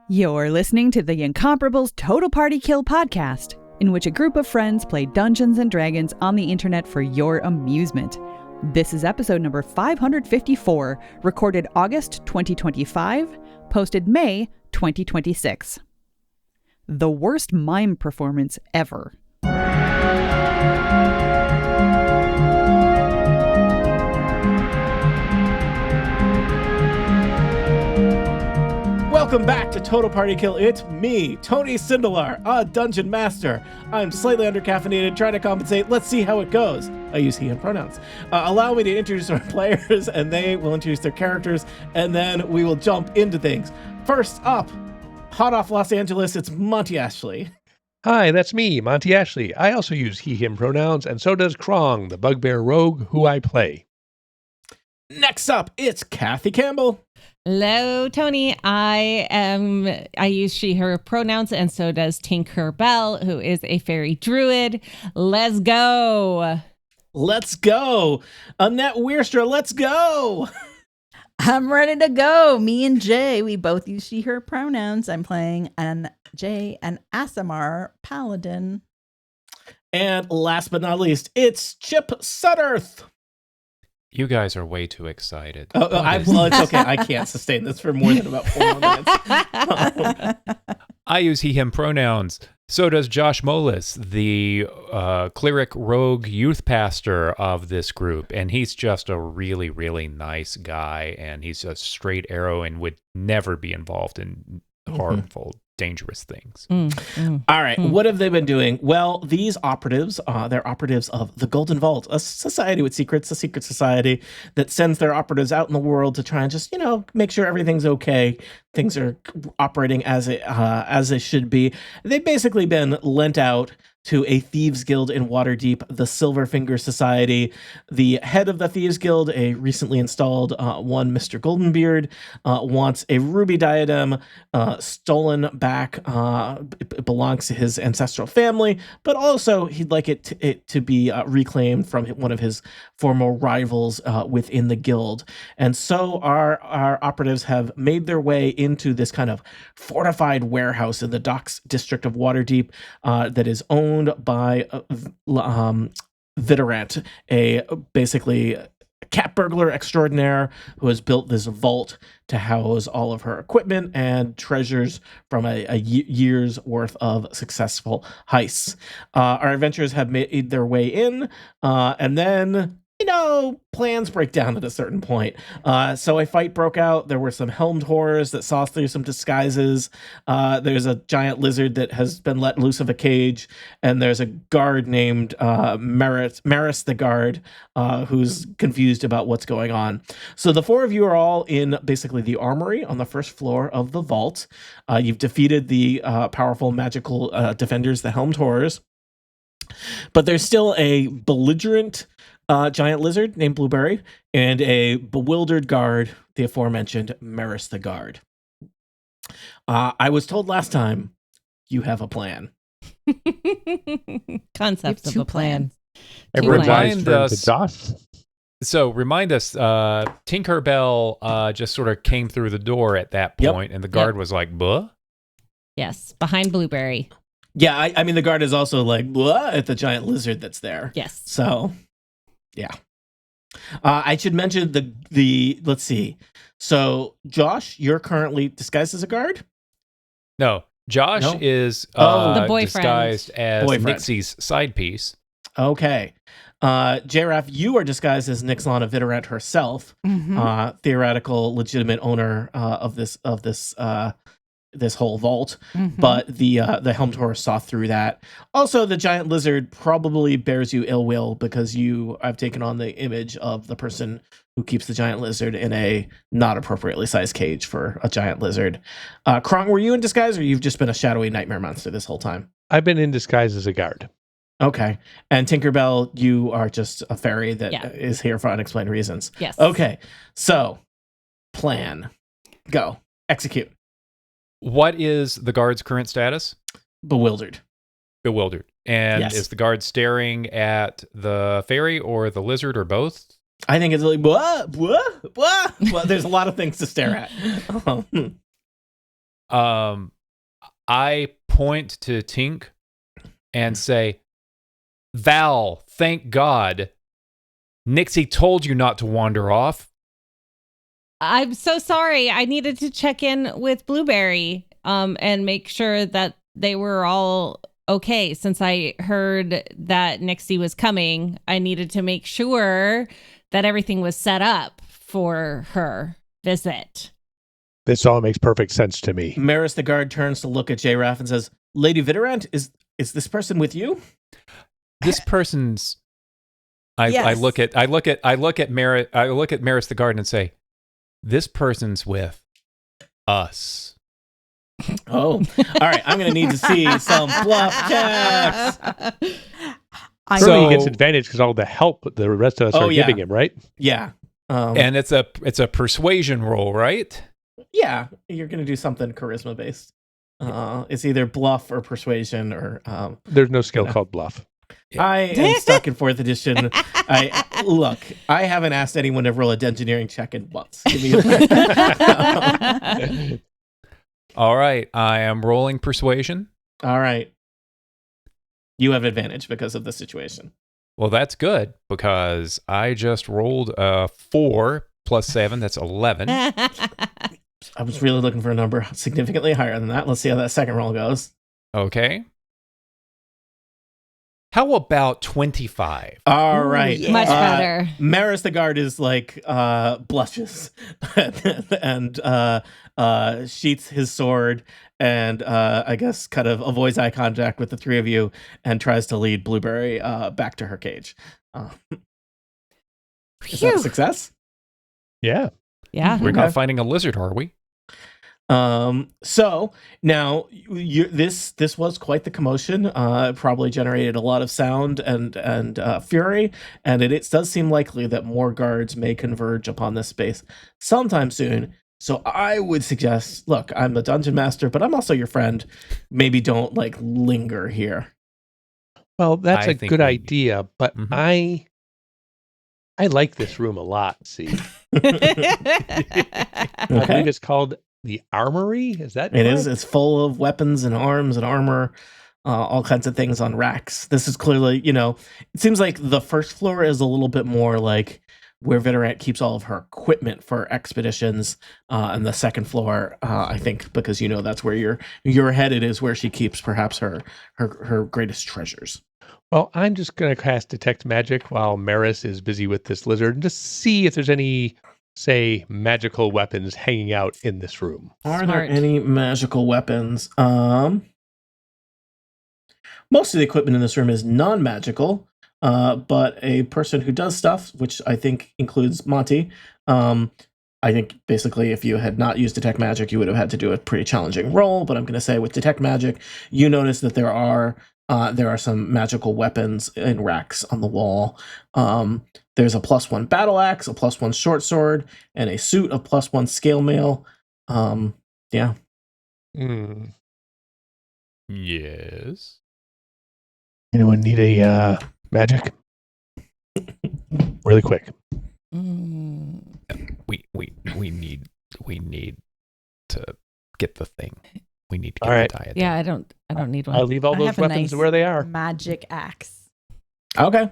You're listening to the Incomparables Total Party Kill podcast, in which a group of friends play Dungeons and Dragons on the internet for your amusement. This is episode number 554, recorded August 2025, posted May 2026. The worst mime performance ever. Welcome back to Total Party Kill. It's me, Tony Sindelar, a Dungeon Master. I'm slightly undercaffeinated, trying to compensate. Let's see how it goes. I use he and pronouns. Allow me to introduce our players, and they will introduce their characters, and then we will jump into things. First up, hot off Los Angeles, it's Monty Ashley. Hi, that's me, Monty Ashley. I also use he, him pronouns, and so does Krong, the bugbear rogue who I play. Next up, it's Kathy Campbell. Hello, Tony. I use she, her pronouns, and so does Tink Her Bell, who is a fairy druid. Let's go. Let's go. Annette Weerstra, let's go. I'm ready to go. Me and Jaee, we both use she, her pronouns. I'm playing Jaee, an Aasimar paladin. And last but not least, it's Chip Sudderth. You guys are way too excited. Well, it's okay. I can't sustain this for more than about 4 more minutes. I use he, him pronouns. So does Josh Molis, the cleric rogue youth pastor of this group. And he's just a really, really nice guy. And he's a straight arrow and would never be involved in harmful, dangerous things. All right. What have they been doing? Well, these operatives, they're operatives of the Golden Vault, a society with secrets, a secret society that sends their operatives out in the world to try and just, make sure everything's okay. Things are operating as they should be. They've basically been lent out to a thieves guild in Waterdeep, the Silverfinger Society. The head of the thieves guild, a recently installed one, Mr. Goldenbeard, wants a ruby diadem stolen back. It belongs to his ancestral family, but also he'd like it to be reclaimed from one of his former rivals within the guild. And so our operatives have made their way into this kind of fortified warehouse in the docks district of Waterdeep that is owned by Vidorant, a basically cat burglar extraordinaire who has built this vault to house all of her equipment and treasures from a year's worth of successful heists. Our adventurers have made their way in, and then plans break down at a certain point. So a fight broke out. There were some helmed horrors that saw through some disguises. There's a giant lizard that has been let loose of a cage. And there's a guard named Maris the guard, who's confused about what's going on. So the four of you are all in basically the armory on the first floor of the vault. You've defeated the powerful magical defenders, the helmed horrors. But there's still a belligerent giant lizard named Blueberry, and a bewildered guard, the aforementioned Maris the guard. I was told last time you have a plan. Concept of a plan. Remind us. So remind us, Tink Her Bell just sort of came through the door at that point, and the guard was like, "Buh." Yes, behind Blueberry. Yeah, I mean the guard is also like, "Buh," at the giant lizard that's there. Yes. So. Yeah. I should mention the let's see. So Josh, you're currently disguised as a guard? No. Josh is the boyfriend. Disguised as Nixie's side piece. Okay. Jaee, you are disguised as Nixlana Vidorant herself, theoretical legitimate owner of this whole vault, but the helmed horse saw through that. Also, the giant lizard probably bears you ill will because you have taken on the image of the person who keeps the giant lizard in a not appropriately sized cage for a giant lizard. Krong, were you in disguise, or you've just been a shadowy nightmare monster this whole time? I've been in disguise as a guard. Okay. And Tink Her Bell, you are just a fairy that is here for unexplained reasons. Yes. Okay. So, plan. Go. Execute. What is the guard's current status? Bewildered. And is the guard staring at the fairy or the lizard or both? I think it's like, blah, blah, blah. Well, there's a lot of things to stare at. I point to Tink and say, Val, thank God. Nixie told you not to wander off. I'm so sorry. I needed to check in with Blueberry and make sure that they were all okay. Since I heard that Nixie was coming, I needed to make sure that everything was set up for her visit. This all makes perfect sense to me. Maris the guard turns to look at Jaee and says, Lady Vitarant, is this person with you? This person's. Yes. I look at Maris the guard and say, this person's with us. Oh, all right. I'm going to need to see some bluff checks. So he gets advantage because all the help the rest of us are giving him, right? Yeah. And it's a persuasion roll, right? Yeah. You're going to do something charisma based. It's either bluff or persuasion or. There's no skill called bluff. Yeah. I am stuck in 4th edition. I haven't asked anyone to roll a engineering check in months. All right, I am rolling persuasion. All right. You have advantage because of the situation. Well, that's good because I just rolled a 4 plus 7. That's 11. I was really looking for a number significantly higher than that. Let's see how that second roll goes. Okay. How about 25? All right. yeah. Much better. Maris the guard is like blushes and sheaths his sword and I guess kind of avoids eye contact with the three of you and tries to lead Blueberry back to her cage. Is that a success? Yeah. Yeah. We're Okay. not finding a lizard, are we? So now this was quite the commotion. It probably generated a lot of sound and fury, and it does seem likely that more guards may converge upon this space sometime soon. So I would suggest, look, I'm the dungeon master, but I'm also your friend. Maybe don't linger here. Well, that's I a think good we- idea, but Mhm. I like this room a lot. See, I Okay. believe it's called the Armory. Is that It is. correct? It's full of weapons and arms and armor, all kinds of things on racks. This is clearly, it seems like the first floor is a little bit more like where Vitarant keeps all of her equipment for expeditions, and the second floor, I think, because that's where you're headed, is where she keeps perhaps her greatest treasures. Well, I'm just going to cast Detect Magic while Maris is busy with this lizard and just see if there's any, say, magical weapons hanging out in this room. Are there Smart. any magical weapons? Most of the equipment in this room is non-magical, but a person who does stuff, which I think includes Monty, I think basically if you had not used Detect Magic, you would have had to do a pretty challenging roll, but I'm going to say with Detect Magic, you notice that there are some magical weapons in racks on the wall. There's a +1 battle axe, a +1 short sword, and a suit of +1 scale mail. Yeah. Hmm. Yes. Anyone need a magic? Really quick. Mm. We need to get the thing. We need to get All right. the diadem. Yeah, I don't need I one. leave all I those have a weapons nice where they are. Magic axe. Okay.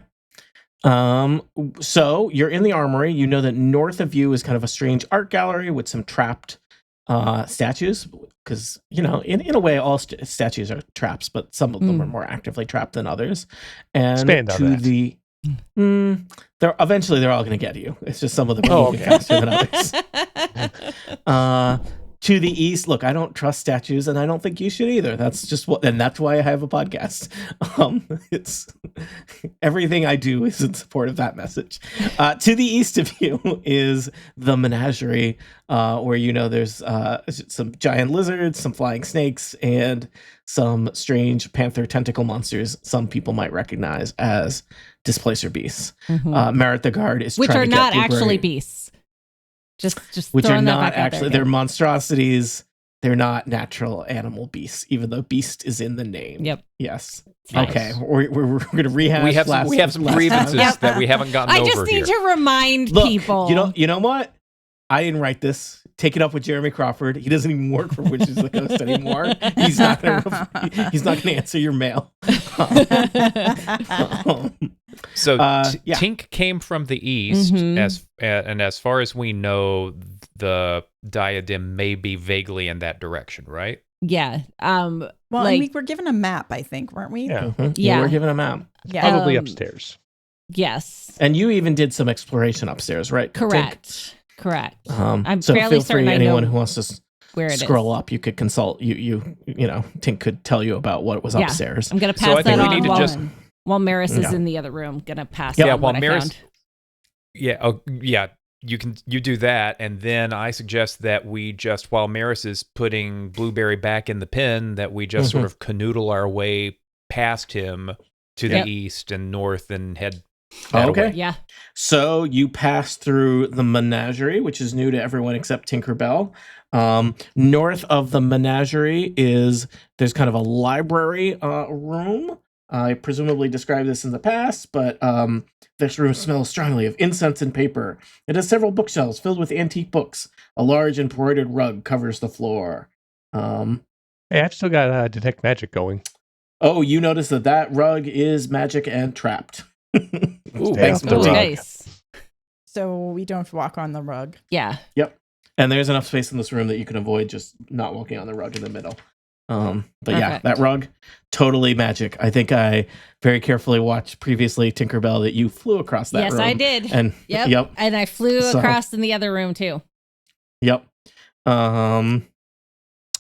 So you're in the armory. You know that north of you is kind of a strange art gallery with some trapped statues, because in a way all statues are traps, but some of them are more actively trapped than others. And Expand on that. they're all going to get you. It's just some of them are Oh, moving okay. faster than others. To the east, look, I don't trust statues, and I don't think you should either. That's just and that's why I have a podcast. It's everything I do is in support of that message. To the east of you is the menagerie, where there's some giant lizards, some flying snakes, and some strange panther tentacle monsters. Some people might recognize as displacer beasts. Mhm. Merit the guard is Which trying are to get not Blueberry- actually beasts. Just which are throwing that not back out there actually, again. they're monstrosities. They're not natural animal beasts, even though beast is in the name. Yep. Yes. Nice. Okay. We're going to rehash. We have some last grievances time. that we haven't gotten I over just need here. to remind Look, people. you know what? I didn't write this. Take it up with Jeremy Crawford. He doesn't even work for Witches of the Coast anymore. He's not gonna answer your mail. So yeah. Tink came from the east, and as far as we know, the diadem may be vaguely in that direction, right? Yeah. Well, and we were given a map, I think, weren't we? Yeah. Yeah, we're given a map. Yeah. Probably upstairs. Yes. And you even did some exploration upstairs, right? Correct. Tink? Correct. I'm fairly feel free, certain I anyone know who wants to where it scroll is. up, you could consult. You know, Tink could tell you about what was upstairs. I'm gonna pass So I think that we on need to while Maris is Yeah. in the other room. Gonna pass Yeah, on while what Maris- I found. Yeah. Oh, yeah. You do that, and then I suggest that we just, while Maris is putting Blueberry back in the pen, that we just sort of canoodle our way past him to the east and north and head that Okay. away. Yeah. So you pass through the menagerie, which is new to everyone except Tink Her Bell. North of the menagerie there's kind of a library room. I presumably described this in the past, but this room smells strongly of incense and paper. It has several bookshelves filled with antique books. A large embroidered rug covers the floor. Hey, I've still got Detect Magic going. Oh, you notice that rug is magic and trapped. Ooh, Thanks, off the Monty. rug. Nice. So we don't walk on the rug. Yeah. Yep. And there's enough space in this room that you can avoid just not walking on the rug in the middle. But yeah, Perfect. that rug, totally magic. I think I very carefully watched previously Tink Her Bell that you flew across that room. Yes, I did. And Yep. And I flew So- across in the other room too. Yep.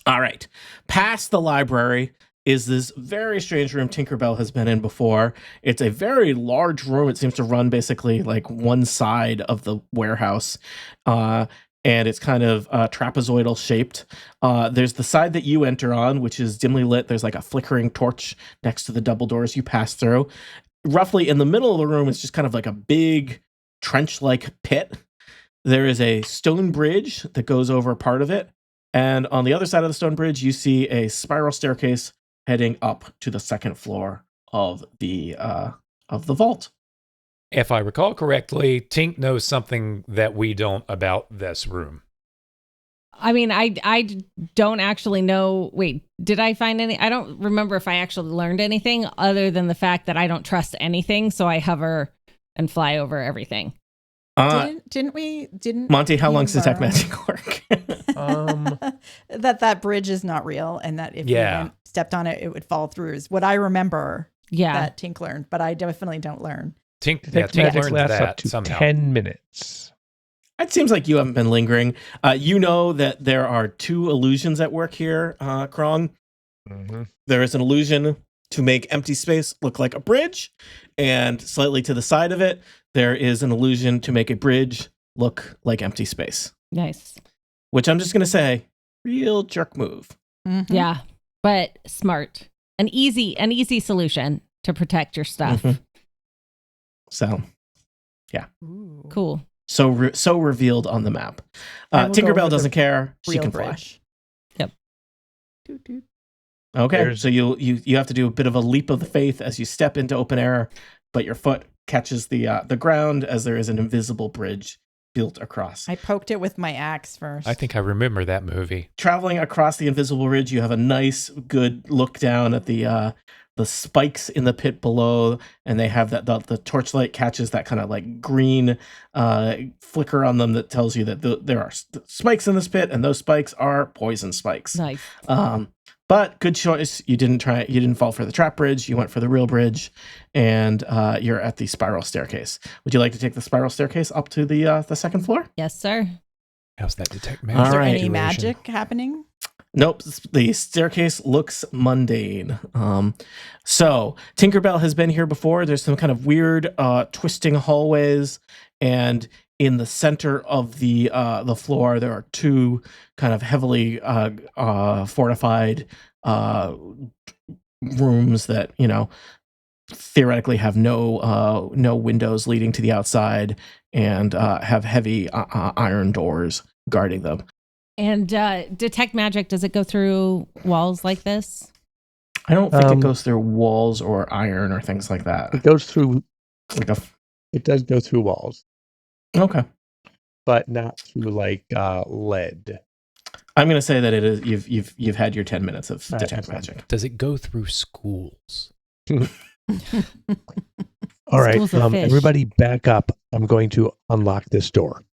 All right. Past the library is this very strange room Tink Her Bell has been in before. It's a very large room. It seems to run basically like one side of the warehouse. And it's kind of trapezoidal shaped. There's the side that you enter on, which is dimly lit. There's like a flickering torch next to the double doors you pass through. Roughly in the middle of the room is just kind of like a big trench-like pit. There is a stone bridge that goes over part of it. And on the other side of the stone bridge, you see a spiral staircase heading up to the second floor of the vault. If I recall correctly, Tink knows something that we don't about this room. I mean, I don't actually know. Wait, did I find any? I don't remember if I actually learned anything other than the fact that I don't trust anything. So I hover and fly over everything. Didn't we? Monty, how we long does Detect learn Magic work? that bridge is not real, and that if you stepped on it, it would fall through. Is what I remember. Yeah, that Tink learned, but I definitely don't learn. Tink Magic learned lasts that up to somehow. 10 minutes. It seems like you haven't been lingering. You know that there are two illusions at work here, Krong. Mm-hmm. There is an illusion to make empty space look like a bridge, and slightly to the side of it, there is an illusion to make a bridge look like empty space. nice. Which I'm just going to say, real jerk move. Mhm. Yeah, but smart. An easy solution to protect your stuff. Mhm. So, Ooh. Cool. so revealed on the map. I will go Tinkerbell over doesn't the care. She Real can fly. brush. Yep. Doot, doot. Okay, There's- so you have to do a bit of a leap of the faith as you step into open air, but your foot catches the ground as there is an invisible bridge built across. I poked it with my axe first. I think I remember that movie. Traveling across the invisible ridge, you have a nice, good look down at the spikes in the pit below, and they have that the torchlight catches that kind of like green flicker on them that tells you that there are spikes in this pit, and those spikes are poison spikes. Nice. But good choice. You didn't fall for the trap bridge. You went for the real bridge, and you're at the spiral staircase. Would you like to take the spiral staircase up to the second floor? Yes, sir. How's that detect All magic? Is there right. any situation? magic happening? Nope. The staircase looks mundane. So Tinkerbell has been here before. There's some kind of weird twisting hallways, and in the center of the floor, there are two kind of heavily fortified rooms that, you know, theoretically have no windows leading to the outside, and have heavy iron doors guarding them. And detect magic, does it go through walls like this? I don't think it goes through walls or iron or things like that. It goes through. Like It does go through walls. okay. but not through like lead. I'm going to say that it is. You've had your 10 minutes of All right, detect that's magic. Does it go through schools? All right, Schools of fish. everybody back up. I'm going to unlock this door.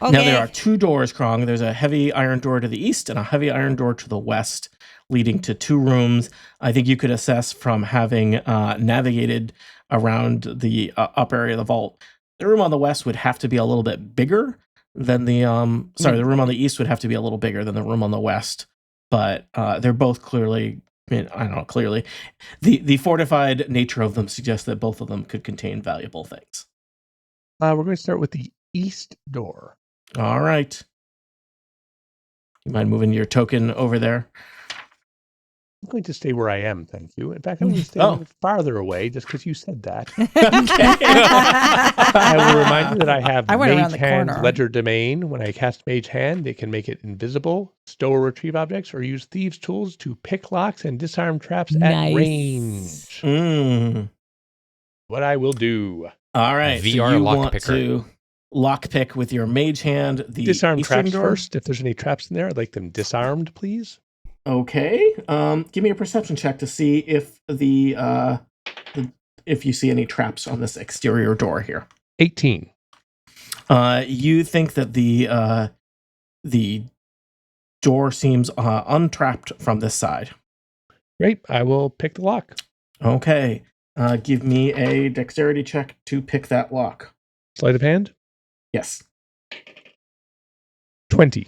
Okay. Now there are two doors, Krong. There's a heavy iron door to the east and a heavy iron door to the west, leading to two rooms. I think you could assess from having navigated around the upper area of the vault. The room on the west would have to be a little bit bigger than the the room on the east would have to be a little bigger than the room on the west. But they're both clearly, I don't know, clearly. The fortified nature of them suggests that both of them could contain valuable things. We're going to start with the east door. All right. You mind moving your token over there? I'm going to stay where I am, thank you. In fact, I'm going to stay a little farther away just because you said that. I will remind you that I have I went around Mage the Hand corner. Ledger Domain. When I cast Mage Hand, it can make it invisible, stow or retrieve objects, or use Thieves' Tools to pick locks and disarm traps at range. What I will do. All right. VR so you lock want picker. to lockpick with your mage hand the Disarm eastern traps door? first. If there's any traps in there, I'd like them disarmed, please. Okay. Give me a perception check to see if if you see any traps on this exterior door here. 18. You think that the door seems untrapped from this side. Great. I will pick the lock. Okay. Give me a dexterity check to pick that lock. Sleight of hand. Yes. 20.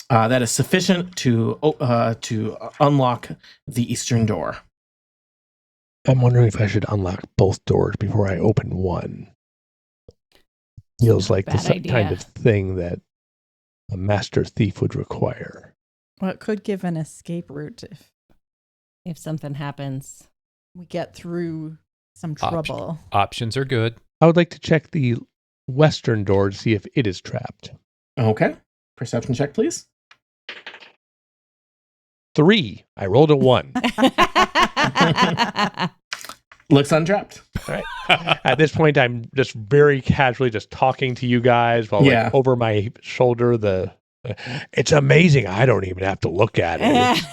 That is sufficient to unlock the eastern door. I'm wondering if I should unlock both doors before I open one. Feels like Bad the idea. kind of thing that a master thief would require. Well, it could give an escape route if If something happens. we get through some Option. trouble. Options are good. I would like to check the western door to see if it is trapped. Okay. Perception check, please. 3. I rolled a 1. Looks untrapped. At this point, I'm just very casually just talking to you guys while Yeah. like, over my shoulder. It's amazing. I don't even have to look at it.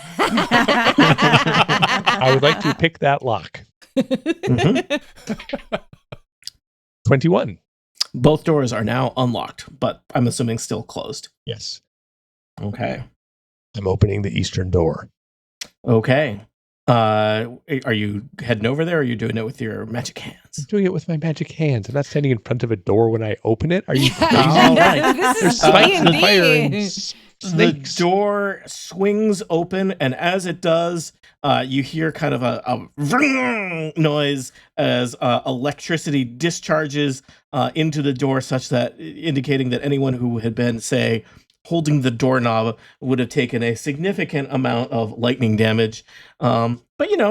I would like to pick that lock. Mhm. 21. Both doors are now unlocked, but I'm assuming still closed. Yes. Okay. I'm opening the eastern door. Okay. Are you heading over there, or are you doing it with your magic I'm hands? doing it with my magic hands. I'm not standing in front of a door when I open it. Are you crazy? All right. This There's is spikes and D&D. fire and The snakes. door swings open, and as it does, you hear kind of a vrring noise as electricity discharges into the door, such that indicating that anyone who had been, say, holding the doorknob would have taken a significant amount of lightning damage. But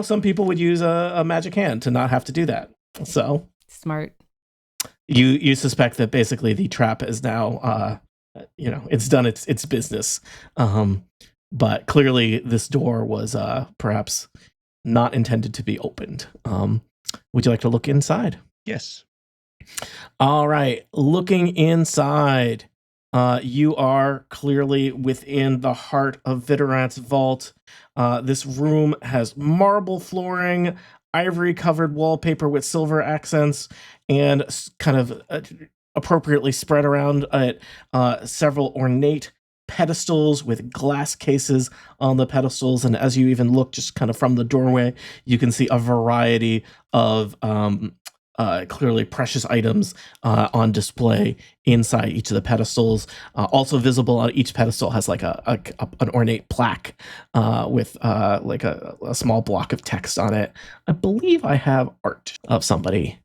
some people would use a magic hand to not have to do that. So Smart. you suspect that basically the trap is now it's done its business. But clearly this door was perhaps not intended to be opened. Would you like to look inside? Yes. All right, looking inside. You are clearly within the heart of Vidorant's vault. This room has marble flooring, ivory-covered wallpaper with silver accents, and kind of appropriately spread around it several ornate pedestals with glass cases on the pedestals. And as you even look just kind of from the doorway, you can see a variety of clearly precious items on display inside each of the pedestals. Also visible on each pedestal has like an ornate plaque with like a small block of text on it. I believe I have art of somebody,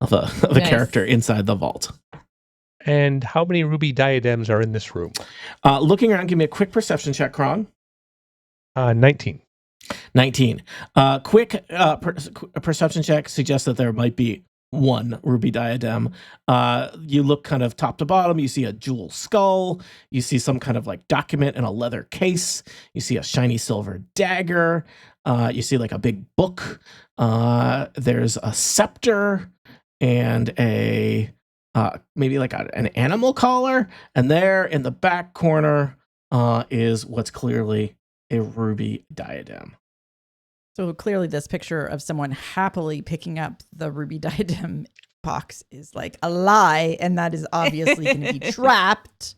of a Nice. character inside the vault. And how many ruby diadems are in this room? Looking around, give me a quick perception check, Krong. 19. 19. Quick perception check suggests that there might be one ruby diadem. You look kind of top to bottom. You see a jewel skull. You see some kind of like document in a leather case. You see a shiny silver dagger. You see like a big book. There's a scepter and a maybe like an animal collar, and there in the back corner is what's clearly a ruby diadem. So clearly this picture of someone happily picking up the ruby diadem box is like a lie, and that is obviously going to be trapped.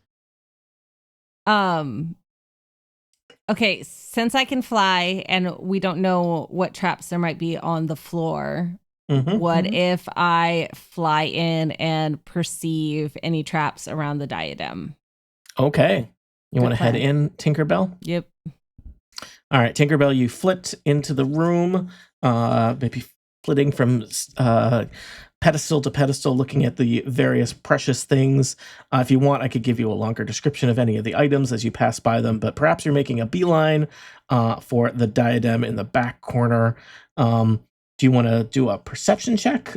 Okay, since I can fly and we don't know what traps there might be on the floor, what if I fly in and perceive any traps around the diadem? Okay. You want to head in, Tink Her Bell? Yep. All right, Tink Her Bell, you flit into the room, maybe flitting from pedestal to pedestal, looking at the various precious things. If you want, I could give you a longer description of any of the items as you pass by them, but perhaps you're making a beeline for the diadem in the back corner. Do you want to do a perception check?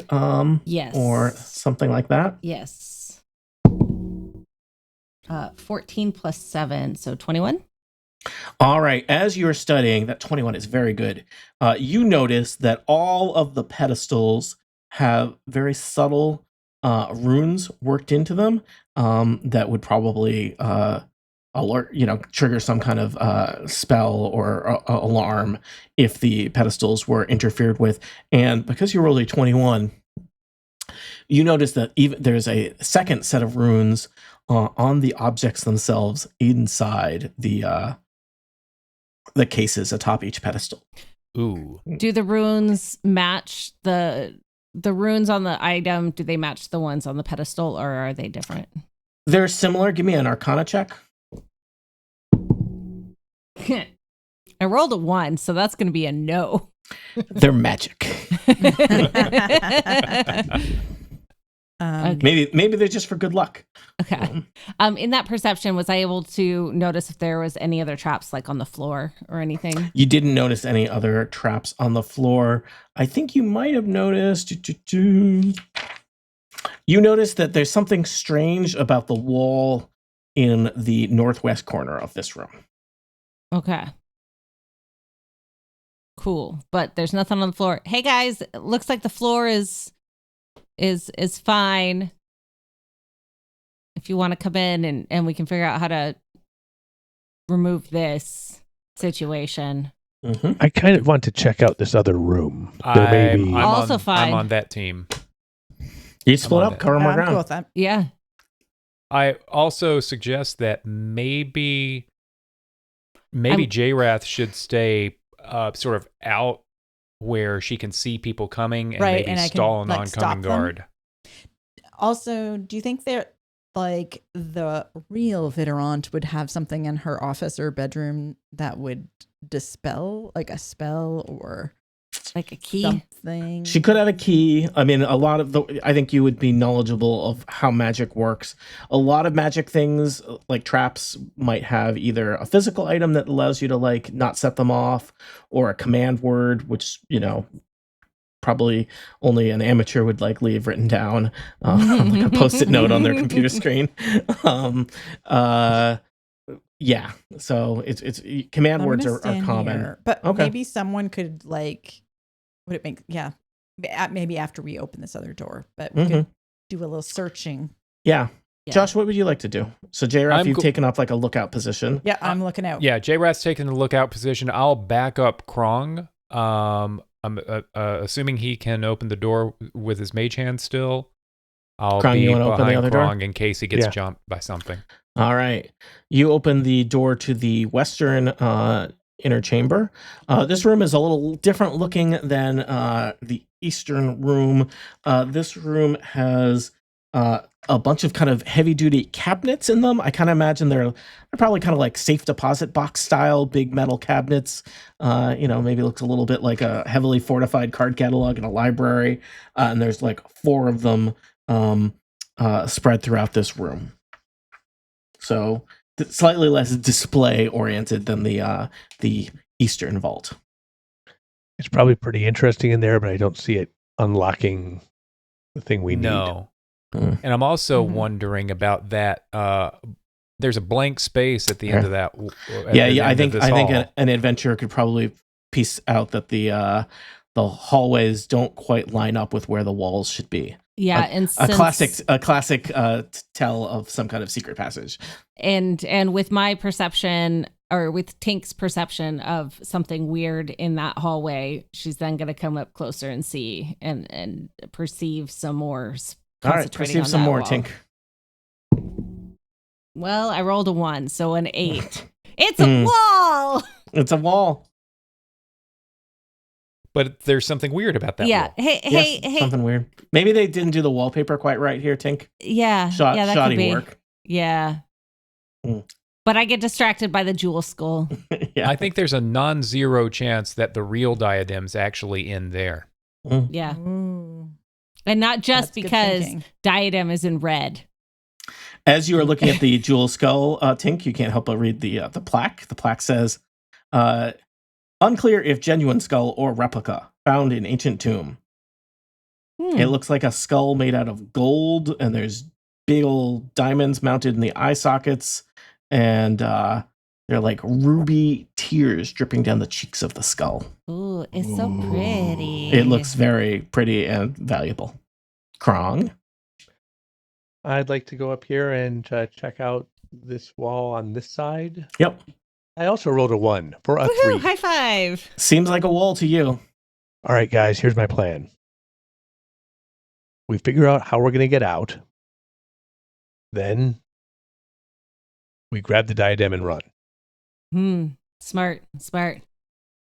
Yes. Or something like that? Yes. 14 plus 7, so 21. All right. As you're studying, that 21 is very good. You notice that all of the pedestals have very subtle runes worked into them that would probably alert, trigger some kind of spell or alarm if the pedestals were interfered with. And because you rolled a 21, you notice that even there's a second set of runes on the objects themselves inside the cases atop each pedestal. Ooh. Do the runes match the runes on the item? Do they match the ones on the pedestal, or are they different? They're similar. Give me an Arcana check. I rolled a 1, so that's going to be a no. They're magic. Maybe they're just for good luck. Okay. In that perception, was I able to notice if there was any other traps like on the floor or anything? You didn't notice any other traps on the floor. I think you might have noticed. You noticed that there's something strange about the wall in the northwest corner of this room. Okay. Cool. But there's nothing on the floor. Hey guys, it looks like the floor is fine. If you want to come in and we can figure out how to remove this situation. I kind of want to check out this other room. There may be... fine. I'm on that team. You split up, cover more ground. Cool with that. Yeah. I also suggest that maybe Jaee should stay sort of out where she can see people coming and maybe and stall an can, oncoming guard. Also, do you think that like the real Vidorant would have something in her office or bedroom that would dispel like a spell or like a key? Something? She could have a key. I mean, I think you would be knowledgeable of how magic works. A lot of magic things, like traps, might have either a physical item that allows you to, like, not set them off, or a command word, which, probably only an amateur would, like, leave written down, like a post-it note on their computer screen. Yeah, so it's command words are common. Here, but maybe someone could, like... Would it make, maybe after we open this other door, but we could do a little searching. Yeah. Josh, what would you like to do? So, Jaee, you've taken up like a lookout position. Yeah, I'm looking out. Yeah, Jaee taking the lookout position. I'll back up Krong. I'm assuming he can open the door with his mage hand still. I'll Krong, be you want to open the behind other Krong door? in case he gets jumped by something. All right. You open the door to the western inner chamber. This room is a little different looking than the eastern room. This room has a bunch of kind of heavy duty cabinets in them. I kind of imagine they're probably kind of like safe deposit box style, big metal cabinets. Maybe looks a little bit like a heavily fortified card catalog in a library. And there's like 4 of them spread throughout this room. So slightly less display oriented than the Eastern Vault. It's probably pretty interesting in there, but I don't see it unlocking the thing we need. No. And I'm also wondering about that. There's a blank space at the end of that. I think an adventurer could probably piece out that the hallways don't quite line up with where the walls should be. Yeah, a classic tell of some kind of secret passage. And with my perception, or with Tink's perception of something weird in that hallway, she's then going to come up closer and see and perceive some more. All right, perceive some more, Tink. Well, I rolled a 1, so an 8. It's a wall. It's a wall. But there's something weird about that wall. Hey. Something weird. Maybe they didn't do the wallpaper quite right here, Tink. Yeah. That shoddy could be. work. Yeah. But I get distracted by the jewel skull. I think there's a non-zero chance that the real diadem's actually in there. Yeah. Ooh. And not just That's good because thinking. diadem is in red. As you are looking at the jewel skull, Tink, you can't help but read the plaque. The plaque says, unclear if genuine skull or replica, found in ancient tomb. It looks like a skull made out of gold, and there's big old diamonds mounted in the eye sockets, and they're like ruby tears dripping down the cheeks of the skull. Ooh, it's so pretty. It looks very pretty and valuable. Krong? I'd like to go up here and check out this wall on this side. Yep. I also rolled a 1 for a Woohoo, 3. high five. Seems like a wall to you. All right, guys, here's my plan. We figure out how we're going to get out. Then we grab the diadem and run. Smart.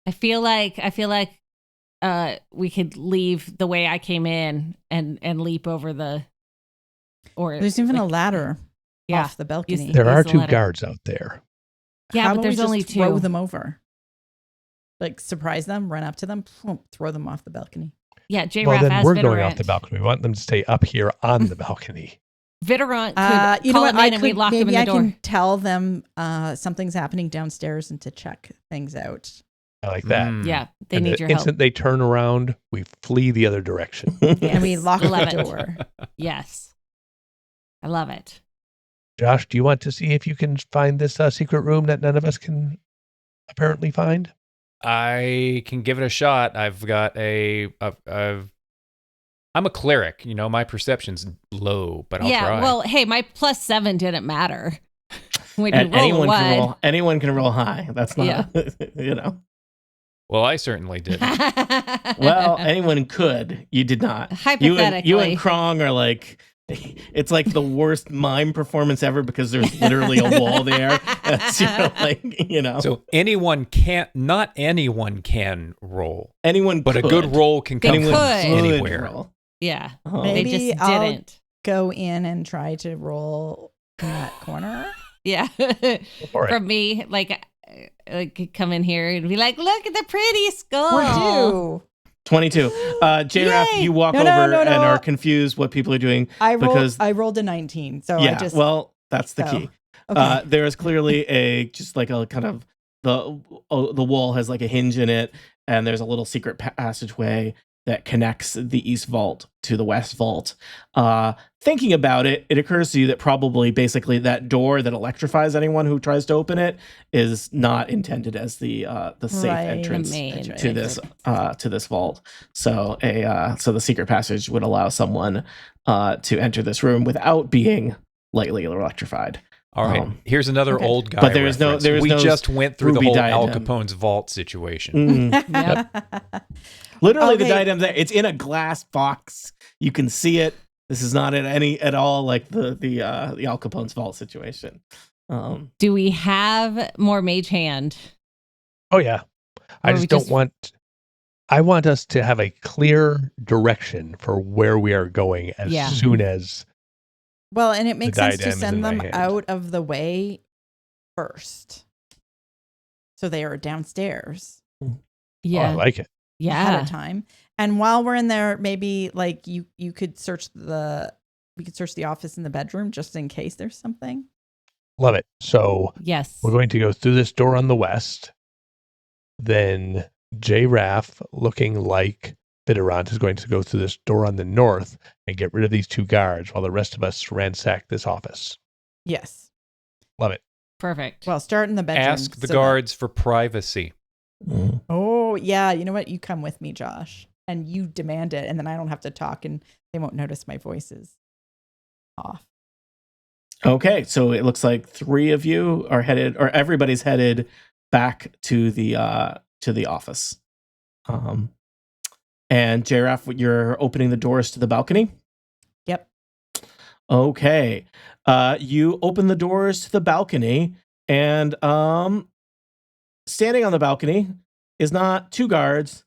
I feel like we could leave the way I came in and leap over the. Or There's even a ladder off the balcony. There are Use the 2 ladder. guards out there. Yeah, How but about there's we only just throw 2. them over? Like surprise them, run up to them, throw them off the balcony. Yeah, Jaee Well, then as we're Vidorant. going off the balcony. We want them to stay up here on the balcony. Vidorant could You know call what? him in and we lock him in Maybe the I door. can tell them something's happening downstairs and to check things out. I like that. Yeah, they And need the your help. instant they turn around, we flee the other direction. And we lock the Love it. door. Yes. I love it. Josh, do you want to see if you can find this secret room that none of us can apparently find? I can give it a shot. I've got I'm a cleric, my perception's low, but I'll try. Well, hey, my +7 didn't matter. When you roll a 1. Anyone can roll high. That's not, Well, I certainly did. Well, anyone could. You did not. Hypothetically. You and Krong are like, it's like the worst mime performance ever because there's literally a wall there. So not anyone can roll. Anyone but could. a good roll can come They from could. anywhere. Roll. Yeah. Maybe they just I'll didn't. go in and try to roll in that corner. Yeah. For it. From me, like come in here and be like, look at the pretty skull. Or do. 22. Jaee, you walk No, over no. and are confused what people are doing. I because rolled a 19. So yeah, I just. well, that's the so, key. Okay. There is clearly a kind of the wall has like a hinge in it, and there's a little secret passageway that connects the east vault to the west vault. Thinking about it, it occurs to you that probably basically that door that electrifies anyone who tries to open it is not intended as the safe entrance to this vault. So the secret passage would allow someone to enter this room without being lightly electrified. All right, here's another old guy. But there is reference. no. We just went through the whole Al diadem. Capone's vault situation. Literally, Okay. the diadem there. It's in a glass box. You can see it. This is not at all like the Al Capone's vault situation. Do we have more mage hand? Oh, yeah. I Or just we don't just- want... I want us to have a clear direction for where we are going as Yeah. soon as... Well, and it makes sense to diadem is in send my them hand. out of the way first. So they are downstairs Yeah. Oh, I like it. ahead Yeah. of time. And while we're in there, maybe like you could we could search the office and the bedroom just in case there's something. Love it. So Yes. we're going to go through this door on the west. Then Jaee, looking like Vidorant, is going to go through this door on the north and get rid of these 2 guards while the rest of us ransack this office. Yes. Love it. Perfect. Well, start in the bedroom. Ask the so guards for privacy. oh, yeah. You know what? You come with me, Josh. and you demand it, and then I don't have to talk, and they won't notice my voice is off. Okay, so it looks like 3 of you are headed, or everybody's headed back to the office. And Jaee, you're opening the doors to the balcony? Yep. Okay. You open the doors to the balcony, and standing on the balcony is not 2 guards,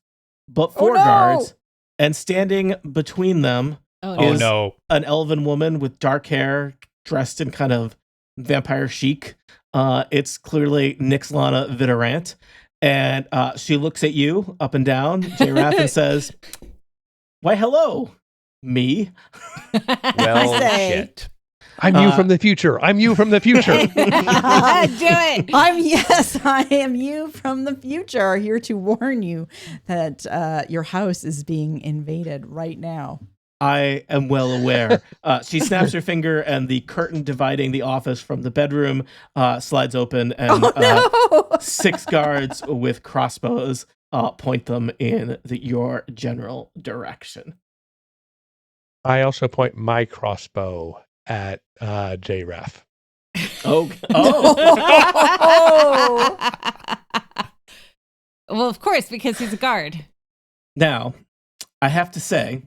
but 4 guards. And standing between them is an elven woman with dark hair, dressed in kind of vampire chic. It's clearly Nixlana Vitarant. And she looks at you up and down, Jaee, and says, "Why, hello, me." Well, shit. I'm you from the future. I'm you from the future. Do it. I am you from the future, here to warn you that your house is being invaded right now. I am well aware. She snaps her finger, and the curtain dividing the office from the bedroom slides open, and 6 guards with crossbows point them in your general direction. I also point my crossbow at Jaee. Oh. Well, of course, because he's a guard. Now, I have to say,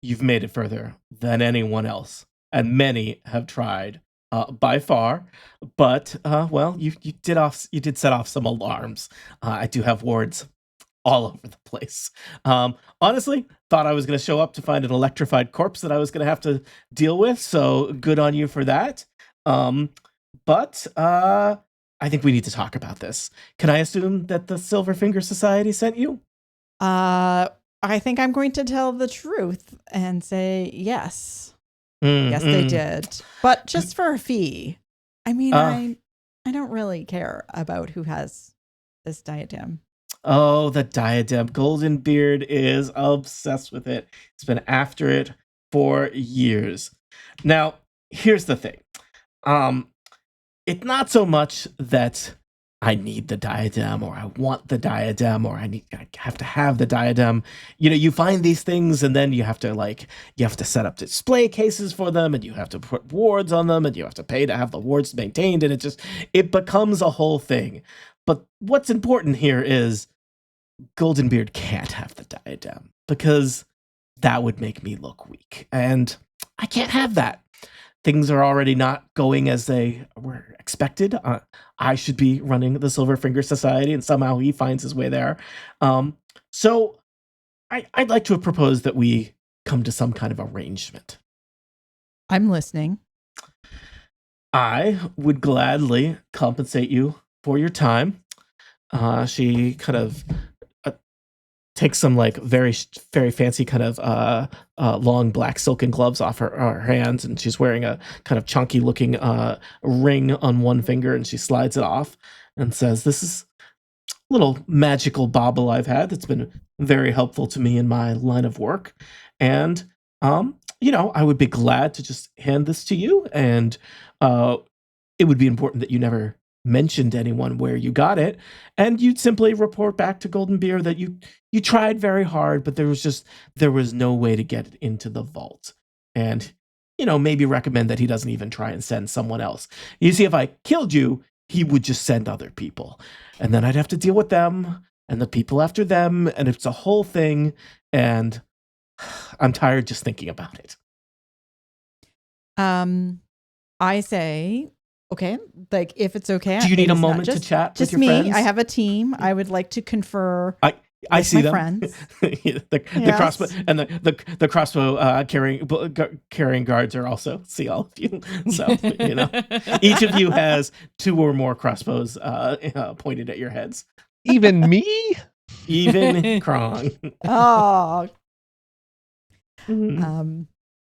you've made it further than anyone else, and many have tried by far. But well, you did set off some alarms. I do have wards all over the place. Honestly, thought I was going to show up to find an electrified corpse that I was going to have to deal with. So good on you for that. But I think we need to talk about this. Can I assume that the Silverfinger Society sent you? I think I'm going to tell the truth and say yes. Yes, they did. But just for a fee. I mean, I don't really care about who has this diadem. Oh, the diadem. Goldenbeard is obsessed with it. He's been after it for years. Now, here's the thing. It's not so much that I need the diadem, or I want the diadem, or I have to have the diadem. You know, you find these things, and then you have to set up display cases for them, and you have to put wards on them, and you have to pay to have the wards maintained, and it becomes a whole thing. But what's important here is Goldenbeard can't have the diadem, because that would make me look weak, and I can't have that. Things are already not going as they were expected. I should be running the Silverfinger Society, and somehow he finds his way there. So I'd like to propose that we come to some kind of arrangement. I'm listening. I would gladly compensate you for your time. She kind of takes some like very, very fancy kind of long black silken gloves off her hands, and she's wearing a kind of chunky looking ring on one finger, and she slides it off and says, "This is a little magical bauble I've had that's been very helpful to me in my line of work. And, I would be glad to just hand this to you, and it would be important that you never mentioned to anyone where you got it, and you'd simply report back to Goldenbeard that you tried very hard, but there was no way to get it into the vault. And, maybe recommend that he doesn't even try and send someone else. You see, if I killed you, he would just send other people, and then I'd have to deal with them and the people after them, and it's a whole thing, and I'm tired just thinking about it." I say, okay, like if it's okay. Do you need a moment to chat with your friends? Just me. I have a team. I would like to confer. I see them. Friends. the crossbow and the crossbow carrying guards are also see all of you. So each of you has 2 or more crossbows pointed at your heads. Even me? Even Krong. Oh. Mm-hmm.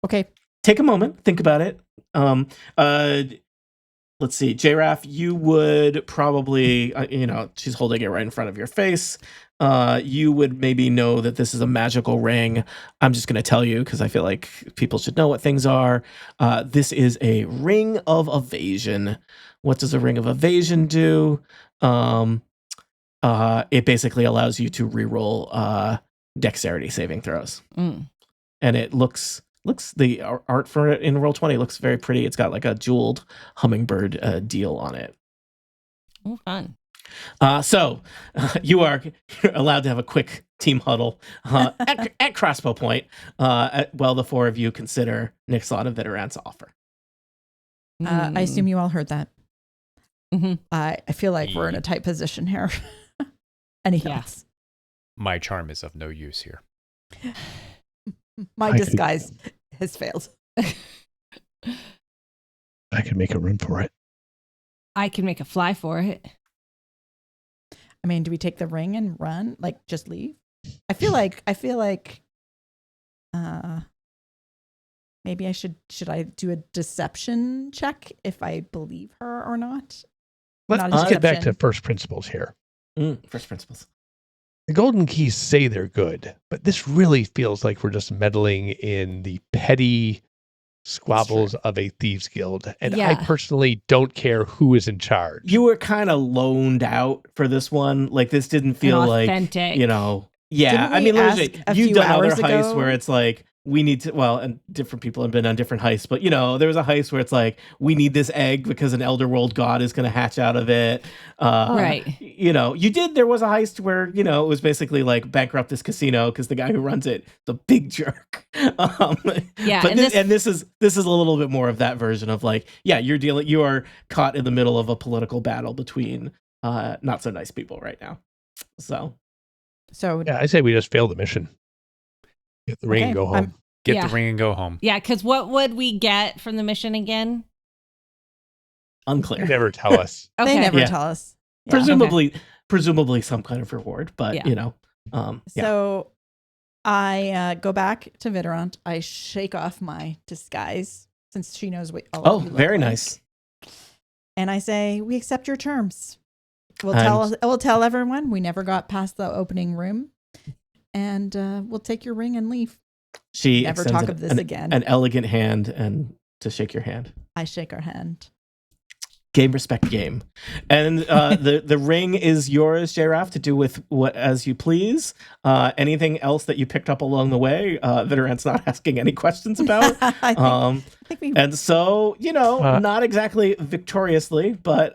Okay. Take a moment. Think about it. Let's see, Jaee, you would probably, she's holding it right in front of your face. You would maybe know that this is a magical ring. I'm just going to tell you because I feel like people should know what things are. This is a ring of evasion. What does a ring of evasion do? It basically allows you to reroll dexterity saving throws. Mm. And it looks the art for it in Roll20 looks very pretty. It's got like a jeweled hummingbird deal on it. Oh, fun. So you're allowed to have a quick team huddle at crossbow point while the four of you consider Nixlot and Vitarant's offer. I assume you all heard that. Mm-hmm. I feel like we're in a tight position here. Any thoughts? My charm is of no use here. My disguise has failed. I can make a run for it. I can make a fly for it. I mean, do we take the ring and run? Like, just leave? I feel like maybe I should I do a deception check if I believe her or not? Let's get back to first principles here. First principles. The Golden Keys say they're good, but this really feels like we're just meddling in the petty squabbles of a thieves guild. And I personally don't care who is in charge. You were kind of loaned out for this one. Like, this didn't feel authentic. like, yeah. I mean, literally, you've done other heists where it's like, we need to, and different people have been on different heists, but there was a heist where it's like, we need this egg because an elder world god is going to hatch out of it. Right. There was a heist where, it was basically like bankrupt this casino because the guy who runs it, the big jerk. Yeah. But this is a little bit more of that version of like, you are caught in the middle of a political battle between not so nice people right now. So yeah, I say we just fail the mission. Get the ring and go home. Get the ring and go home. Yeah, because what would we get from the mission again? Unclear. They never tell us. Okay. They never tell us. Yeah. Presumably some kind of reward, but So I go back to Vitarant. I shake off my disguise since she knows what all of you look very like. Nice. And I say, we accept your terms. We'll tell everyone we never got past the opening room. And we'll take your ring and leave. She never talk of this again. An elegant hand and to shake your hand. I shake her hand. Game, respect, game. And the ring is yours, Jaee, to do with what as you please. Anything else that you picked up along the way, Vitarant's not asking any questions about. I think and so, not exactly victoriously, but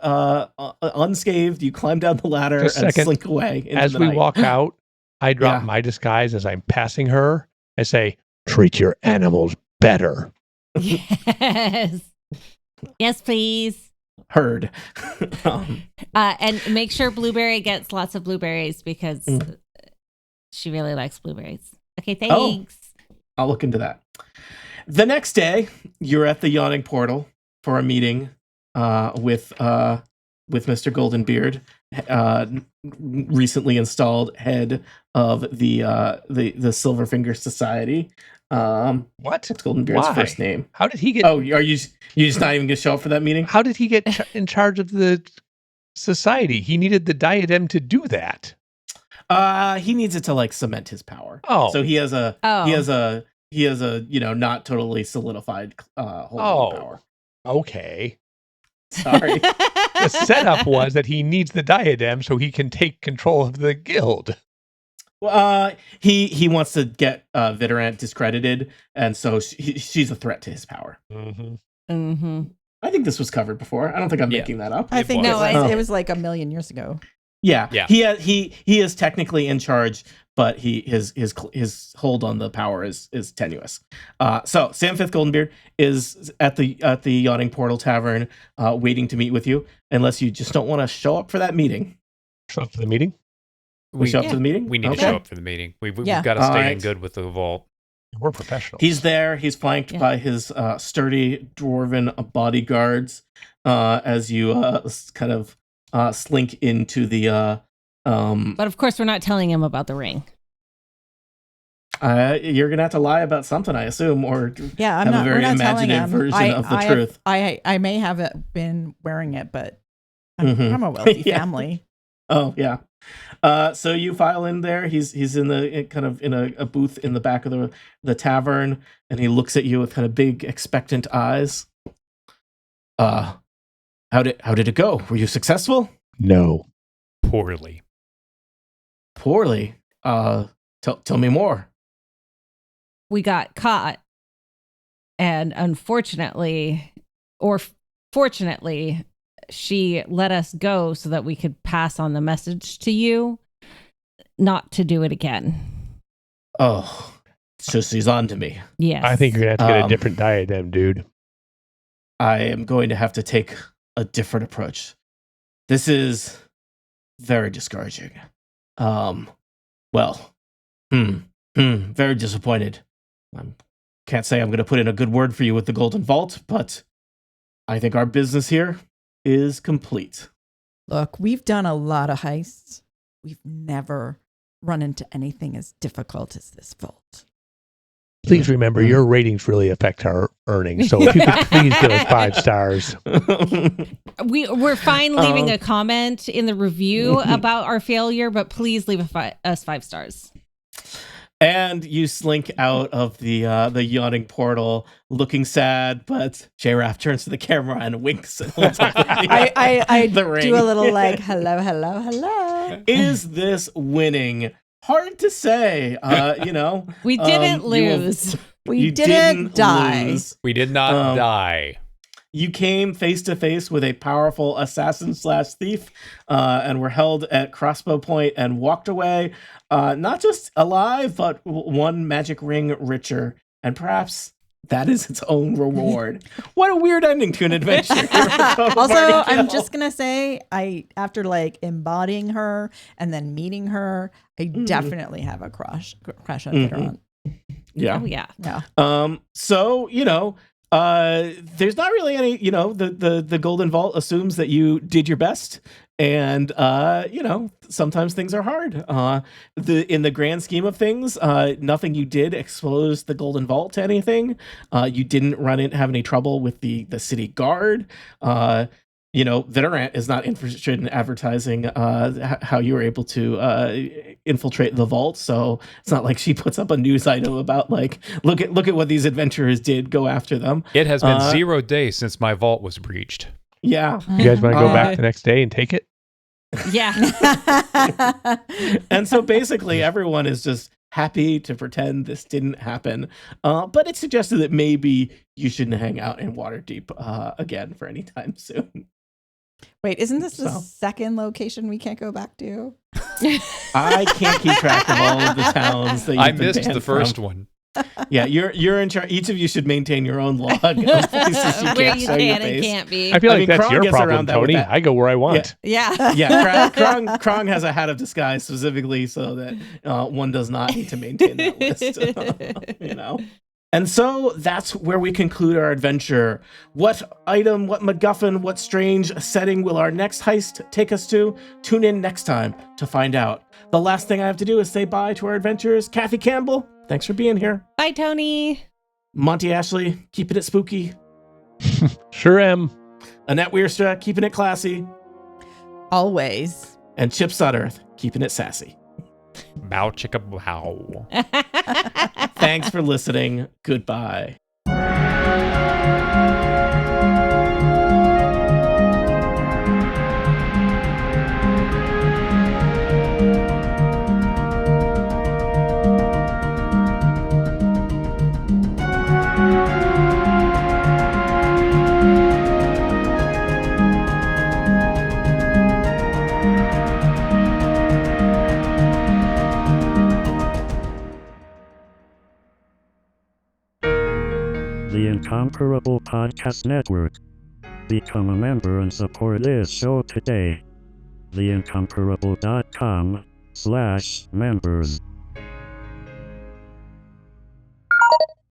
unscathed, you climb down the ladder and slink away. As we walk out, I drop my disguise as I'm passing her. I say, treat your animals better. Yes. Yes, please. Heard. And make sure Blueberry gets lots of blueberries because she really likes blueberries. Okay, thanks. I'll look into that. The next day, you're at the Yawning Portal for a meeting with Mr. Goldenbeard, recently installed head of the Silverfinger Society. What's Goldenbeard's first name? How did he get? Oh, are you just not even gonna show up for that meeting? How did he get in charge of the society? He needed the diadem to do that. He needs it to like cement his power. Oh, so he has a not totally solidified hold of power. Okay. Sorry. The setup was that he needs the diadem so he can take control of the guild. He wants to get Vitarant discredited, and so she's a threat to his power. Mm-hmm. Mm-hmm. I think this was covered before. I don't think I'm making that up. I think it was like a million years ago. Yeah. He is technically in charge, but his hold on the power is tenuous. So Sam Fifth Goldenbeard is at the Yawning Portal Tavern, waiting to meet with you, unless you just don't want to show up for that meeting. Show up for the meeting? We show up to the meeting? We need to show up for the meeting. We've got to stay in good with the vault. We're professionals. He's there. He's flanked by his sturdy dwarven bodyguards as you kind of slink into the... But of course, we're not telling him about the ring. You're going to have to lie about something, I assume, or have a very imaginative version of the truth. I may have been wearing it, but I'm a wealthy family. Oh, yeah. So you file in there. He's in the kind of in a booth in the back of the tavern, and he looks at you with kind of big expectant eyes. How did it go? Were you successful? No. Poorly. Tell me more. We got caught, and unfortunately, or fortunately, she let us go so that we could pass on the message to you not to do it again. Oh, so she's on to me. Yes. I think you're going to have to get a different diadem, dude. I am going to have to take a different approach. This is very discouraging. Very disappointed. I can't say I'm going to put in a good word for you with the Golden Vault, but I think our business here is complete. Look, we've done a lot of heists. We've never run into anything as difficult as this vault. Please remember, your ratings really affect our earnings. So if you could please give us 5 stars. We're fine leaving a comment in the review about our failure, but please leave us 5 stars. And you slink out of the yawning portal, looking sad. But Jaee turns to the camera and winks and holds up I the ring. do a little like hello, hello, hello. Is this winning? Hard to say. We didn't lose. We didn't die. Lose. We did not die. You came face to face with a powerful assassin/thief, and were held at crossbow point and walked away, not just alive, but one magic ring richer. And perhaps that is its own reward. What a weird ending to an adventure. Also, I'm just gonna say, after like embodying her and then meeting her, I definitely have a crush on Federon. Yeah. Oh yeah. Yeah. So there's not really any, the Golden Vault assumes that you did your best, and sometimes things are hard. In the grand scheme of things, nothing you did exposed the Golden Vault to anything. You didn't have any trouble with the city guard. Vidarant is not interested in advertising how you were able to infiltrate the vault, so it's not like she puts up a news item about like, look at what these adventurers did, go after them. It has been 0 days since my vault was breached. Yeah. You guys want to go back the next day and take it? Yeah. And so basically everyone is just happy to pretend this didn't happen. But it suggested that maybe you shouldn't hang out in Waterdeep again for any time soon. Wait, isn't this the second location we can't go back to? I can't keep track of all of the towns that I missed the first one. Yeah, you're in charge. Each of you should maintain your own log of places you where can't you show your can and face. can't be. I feel like that's Krong your gets problem, around that with Tony. that. I go where I want. Yeah. Yeah, Krong has a hat of disguise specifically so that one does not need to maintain that list. And so that's where we conclude our adventure. What item, what MacGuffin, what strange setting will our next heist take us to? Tune in next time to find out. The last thing I have to do is say bye to our adventurers. Kathy Campbell, thanks for being here. Bye, Tony. Monty Ashley, keeping it spooky. Sure am. Annette Wierstra, keeping it classy. Always. And Chip Sudderth, keeping it sassy. Bow chicka bow. Thanks for listening. Goodbye. The Incomparable Podcast Network. Become a member and support this show today. theincomparable.com/members